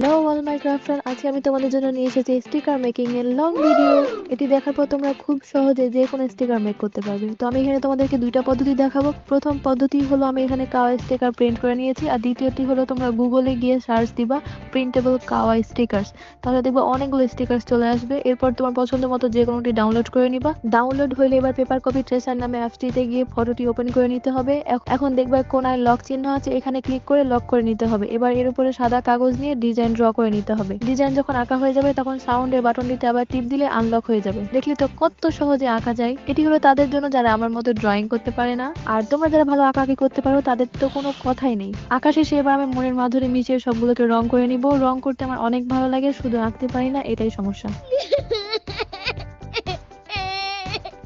Hello all my crafter, আজকে আমি তোমাদের জন্য নিয়ে এসেছি স্টিকার মেকিং এর লং ভিডিও। এটি দেখার পর তোমরা খুব সহজে যে কোনো স্টিকার মেক করতে পারবে। তো আমি এখানে তোমাদেরকে দুইটা পদ্ধতি দেখাবো। প্রথম পদ্ধতি হলো আমি এখানে কাওয়া স্টিকার প্রিন্ট করে নিয়েছি, আর দ্বিতীয়টি হলো তোমরা গুগলে গিয়ে সার্চ দিবা প্রিন্টেবল কাওয়া স্টিকার্স, তাহলে দেখবে অনেকগুলো স্টিকার্স চলে আসবে। এরপর তোমার পছন্দ মতো যে কোনোটি ডাউনলোড করে নিবা। ডাউনলোড হলে এবার পেপার কপি ট্রেসার নামে অ্যাপসটিতে গিয়ে ফটোটি ওপেন করে নিতে হবে। এখন দেখবা কোনায় লক চিহ্ন আছে, এখানে ক্লিক করে লক করে নিতে হবে। এবার এর উপরে সাদা কাগজ নিয়ে ডিজাইন ড্র করে নিতে হবে। ডিজাইন যখন আঁকা হয়ে যাবে তখন সাউন্ডের বাটনটিতে আবার টিপ দিলে আনলক হয়ে যাবে। দেখলি তো কত সহজে আঁকা যায়। এটি হলো তাদের জন্য যারা আমার মতো ড্রয়িং করতে পারে না, আর তোমরা যারা ভালো আঁকাআঁকি করতে পারো তাদের তো কোনো কথাই নেই। আঁকা শেষে এবার আমি মনের মাধুরী মিশিয়ে সবগুলোকে রং করে নিব। রং করতে আমার অনেক ভালো লাগে, শুধু আঁকতে পারি না, এটাই সমস্যা।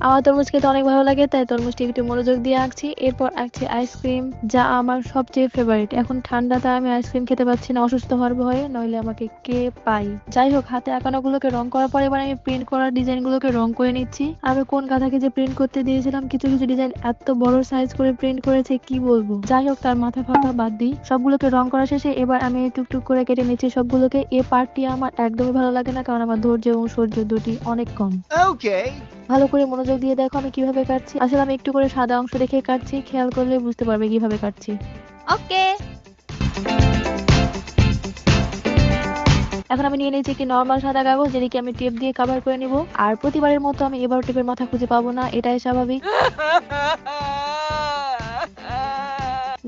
আমার তরমুজ খেতে অনেক ভালো লাগে, তাই তরমুজটি একটু মনোযোগ দিয়ে আঁকছি। এরপর আঁকছি আইসক্রিম, যা আমার সবচেয়ে ফেভারিট। এখন ঠান্ডাতে আমি আইসক্রিম খেতে পাচ্ছি না অসুস্থ হওয়ার ভয়ে, নইলে আমাকে কে পাই। যাই হোক, হাতে আঁকানো গুলোকে রং করার পর এবার আমি প্রিন্ট করা ডিজাইন গুলোকে রং করে নিচ্ছি। আমি কোন গাধাকে যে প্রিন্ট করতে দিয়েছিলাম, কিছু কিছু ডিজাইন এত বড় সাইজ করে প্রিন্ট করেছে কি বলবো। যাই হোক, তার মাথা ফাঁকা বাদ দিই। সবগুলোকে রং করা শেষে এবার আমি টুকটুক করে কেটে নিচ্ছি সবগুলোকে। এই পার্টটি আমার একদমই ভালো লাগে না, কারণ আমার ধৈর্য এবং সহ্য দুটি অনেক কম। Okay. ভালো করে মনোযোগ দিয়ে দেখো আমি কিভাবে কাটছি। আসলে আমি একটু করে সাদা অংশ রেখে কাটছি, খেয়াল করলে বুঝতে পারবে কিভাবে কাটছি। ওকে। এখন আমি নিয়ে নিয়েছি একটি নর্মাল সাদা কাগজ, যেদিকে আমি টেপ দিয়ে কভার করে নিব। আর প্রতিবারের মতো আমি এবার টেপের মাথা খুঁজে পাবো না, এটাই স্বাভাবিক।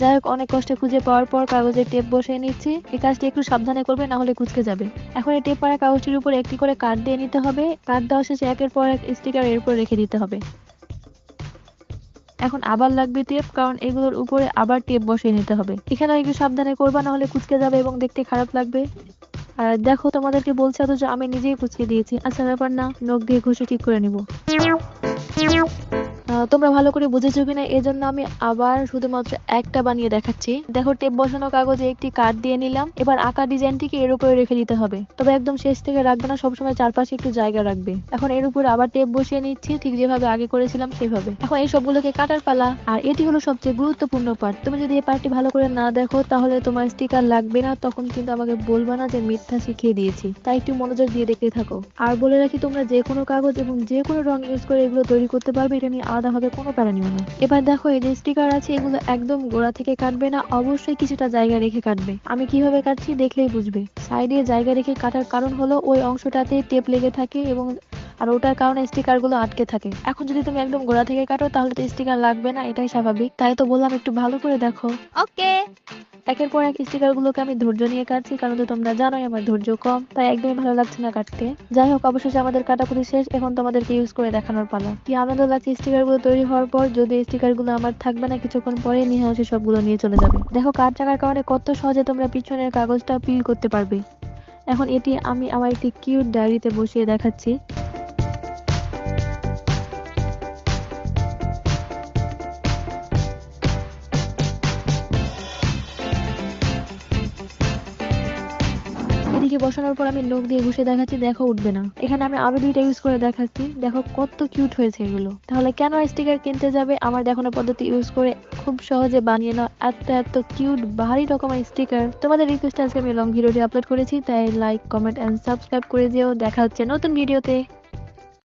যাই হোক, অনেক কষ্টে খুঁজে পাওয়ার পর কাগজের টেপ বসিয়ে নিচ্ছি। এই কাজটি একটু সাবধানে করবে, না হলে কুঁচকে যাবে। এখন এই টেপ মারা কাগজটির উপর একটি করে কাট দিয়ে নিতে হবে। কাট দেওয়া শেষে একের পর এক স্টিকার এর উপর রেখে দিতে হবে। এখন আবার লাগবে টেপ, কারণ এগুলোর উপরে আবার টেপ বসিয়ে নিতে হবে। এখানে একটু সাবধানে করবা, না হলে কুঁচকে যাবে এবং দেখতে খারাপ লাগবে। আর দেখো, তোমাদেরকে বলছি অথচ আমি নিজেই কুঁচকে দিয়েছি। আচ্ছা, ব্যাপার না, নখ দিয়ে ঘষে ঠিক করে নিব। তোমরা ভালো করে বুঝেছো কিনা এজন্য আমি আবার শুধুমাত্র একটা বানিয়ে দেখাচ্ছি। দেখো, টেপ বসানো কাগজে একটি কাট দিয়ে নিলাম। এবার আঁকা ডিজাইনটিকে এর উপরে রেখে দিতে হবে, তবে একদম শেষ থেকে রাখবে না, সবসময় চারপাশে একটু জায়গা রাখবে। এখন এর উপরে আবার টেপ বসিয়ে নিচ্ছি, ঠিক যেভাবে আগে করেছিলাম সেভাবে। এখন এই সবগুলোকে কাটার পালা। আর এটি হলো সবচেয়ে গুরুত্বপূর্ণ পার্ট। তুমি যদি এই পার্টটি ভালো করে না দেখো, তাহলে তোমার স্টিকার লাগবে না। তখন কিন্তু আমাকে বলবা না যে মিথ্যা শিখিয়ে দিয়েছি। তাই একটু মনোযোগ দিয়ে দেখতে থাকো। আর বলে রাখি, তোমরা যে কোনো কাগজ এবং যে কোনো রং ইউজ করে এগুলো তৈরি করতে পারবে, এটা নিয়ে আলাদাভাবে কোনো প্যারা নিও না। এবার দেখো, এই যে স্টিকার আছে এগুলো একদম গোড়া থেকে কাটবে না, অবশ্যই কিছুটা জায়গা রেখে কাটবে। আমি কিভাবে কাটছি দেখলেই বুঝবে। সাইডে জায়গা রেখে কাটার কারণ হলো ওই অংশটাতে টেপ লেগে থাকে, এবং আর ওটার কারণে স্টিকার গুলো আটকে থাকে। এখন যদি তুমি একদম গোড়া থেকে কাটো, তাহলে তো স্টিকার লাগবে না, এটাই স্বাভাবিক। তাই তো বললাম একটু ভালো করে দেখো। ওকে। একের পর এক স্টিকার গুলোকে আমি ধৈর্য নিয়ে কাটছি, কারণ তো তোমরা জানোই আমার ধৈর্য কম, তাই একদমই ভালো লাগছে না কাটতে। যাই হোক, অবশেষে আমাদের কাটাকুটি শেষ। এখন তোমাদেরকে ইউজ করে দেখানোর পালা। কি আনন্দ লাগছে স্টিকার গুলো তৈরি হওয়ার পর। যদি স্টিকার গুলো আমার থাকবে না, কিছুক্ষণ পরে নিয়ে আসে সবগুলো নিয়ে চলে যাবে। দেখো, কাঠ থাকার কারণে কত সহজে তোমরা পিছনের কাগজটা পিল করতে পারবে। এখন এটি আমি আমার একটি কিউট ডায়েরিতে বসিয়ে দেখাচ্ছি। এদিকে বসানোর পর আমি নখ দিয়ে ঘষে দেখাচ্ছি, দেখো উঠবে না। এখানে আমি আরো দুইটা ইউজ করে দেখাচ্ছি, দেখো কত কিউট হয়েছে এগুলো। তাহলে কেন স্টিকার কিনতে যাবে? আমার দেখানো পদ্ধতি ইউজ করে খুব সহজে বানিয়ে নাও এত এত কিউট ভারী রকমের স্টিকার। তোমাদের রিকোয়েস্ট আজকে আমি লং ভিডিওটি আপলোড করেছি, তাই লাইক, কমেন্ট এন্ড সাবস্ক্রাইব করে দিও। দেখা হচ্ছে নতুন ভিডিওতে।